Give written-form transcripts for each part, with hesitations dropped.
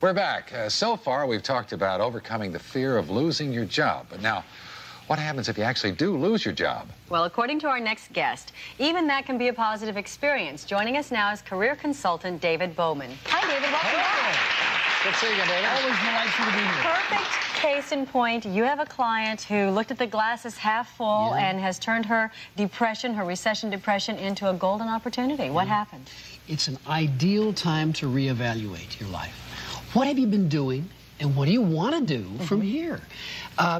We're back. So far, we've talked about overcoming the fear of losing your job. But now, what happens if you actually do lose your job? Well, according to our next guest, even that can be a positive experience. Joining us now is career consultant David Bowman. Hi, David. Welcome back. Good seeing you, David. Always delightful to be here. Perfect case in point. You have a client who looked at the glass as half full and has turned her depression, her recession depression, into a golden opportunity. What happened? It's an ideal time to reevaluate your life. What have you been doing, and what do you want to do from here?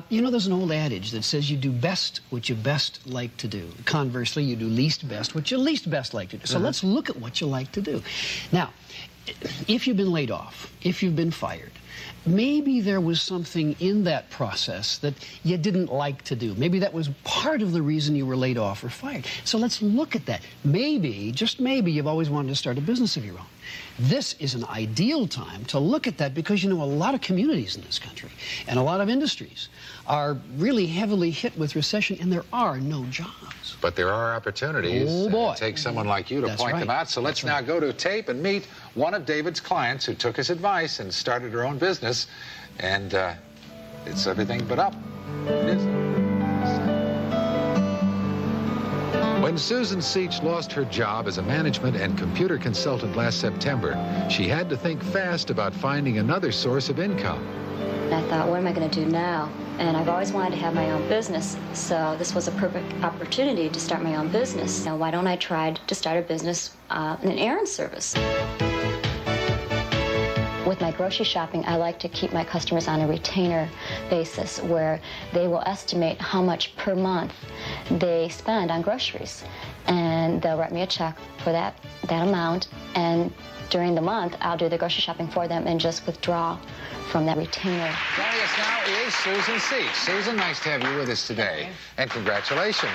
You know, there's an old adage that says you do best what you best like to do. Conversely, you do least best what you least best like to do. So let's look at what you like to do. Now, if you've been laid off, if you've been fired, maybe there was something in that process that you didn't like to do. Maybe that was part of the reason you were laid off or fired. So let's look at that. Maybe, just maybe, you've always wanted to start a business of your own. This is an ideal time to look at that because, you know, a lot of communities in this country and a lot of industries are really heavily hit with recession, and there are no jobs. But there are opportunities. Oh, boy. It takes someone like you to point them out. So let's now go to tape and meet one of David's clients who took his advice and started her own business. And it's everything but up. It is. When Susan Seach lost her job as a management and computer consultant last September, she had to think fast about finding another source of income. I thought, what am I going to do now? And I've always wanted to have my own business, so this was a perfect opportunity to start my own business. Now, why don't I try to start a business, an errand service? With my grocery shopping, I like to keep my customers on a retainer basis where they will estimate how much per month they spend on groceries. And they'll write me a check for that amount, and during the month, I'll do the grocery shopping for them and just withdraw from that retainer. Joining us now is Susan Seach. Susan, nice to have you with us today. And congratulations.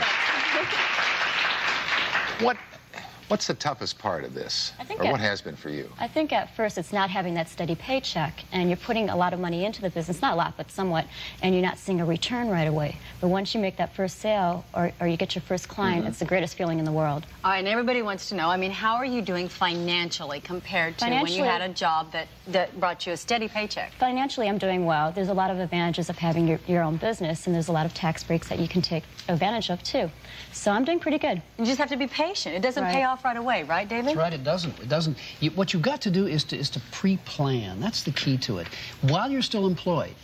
What's the toughest part of this? Or what has been for you? I think at first it's not having that steady paycheck, and you're putting a lot of money into the business, not a lot, but somewhat, and you're not seeing a return right away. But once you make that first sale or you get your first client, it's the greatest feeling in the world. All right, and everybody wants to know, I mean, how are you doing financially compared to when you had a job that brought you a steady paycheck? Financially, I'm doing well. There's a lot of advantages of having your own business, and there's a lot of tax breaks that you can take advantage of, too. So I'm doing pretty good. You just have to be patient. It doesn't pay off right away, right, David? That's right, it doesn't. It doesn't. What you've got to do is to pre-plan. That's the key to it. While you're still employed,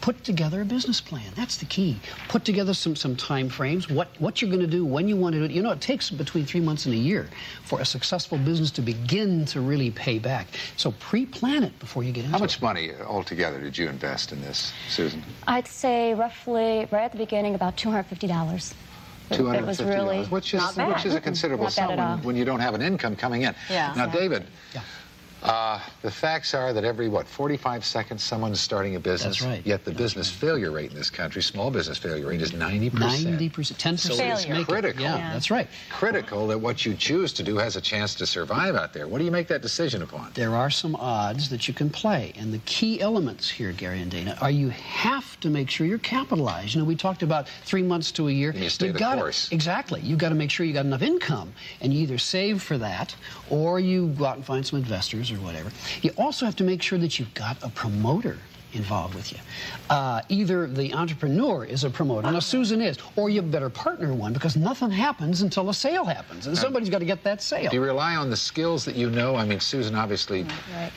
put together a business plan. That's the key. Put together some time frames, what you're going to do, when you want to do it. You know, it takes between 3 months and a year for a successful business to begin to really pay back. So pre-plan it before you get into it. How much money altogether did you invest in this, Susan? I'd say roughly, right at the beginning, about $250. $250, It was really which is a considerable sum when you don't have an income coming in. Yeah. Now, David, the facts are that every, 45 seconds someone's starting a business. That's right. Yet the business failure rate in this country, small business failure rate, is 90%. 90%, 10%. So it's critical. Yeah, that's right. Critical that what you choose to do has a chance to survive out there. What do you make that decision upon? There are some odds that you can play, and the key elements here, Gary and Dana, are you have to make sure you're capitalized. You know, we talked about 3 months to a year. And you stay the course. Exactly. You've got to make sure you got enough income, and you either save for that, or you go out and find some investors or whatever. You also have to make sure that you've got a promoter involved with you. Either the entrepreneur is a promoter, now Susan is, or you better partner one, because nothing happens until a sale happens, and somebody's got to get that sale. Do you rely on the skills that you know? I mean, Susan obviously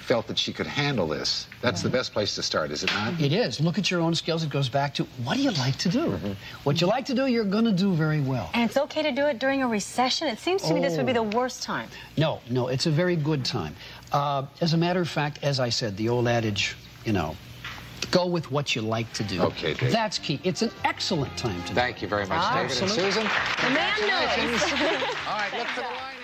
felt that she could handle this. That's the best place to start, is it not? It is. Look at your own skills. It goes back to, what do you like to do? What you like to do, you're going to do very well. And it's okay to do it during a recession? It seems to me this would be the worst time. No, it's a very good time. As a matter of fact, as I said, the old adage, you know, go with what you like to do. Okay, David. That's key. It's an excellent time to do. Thank you very much, David and Susan. The man knows. All right, look for the line.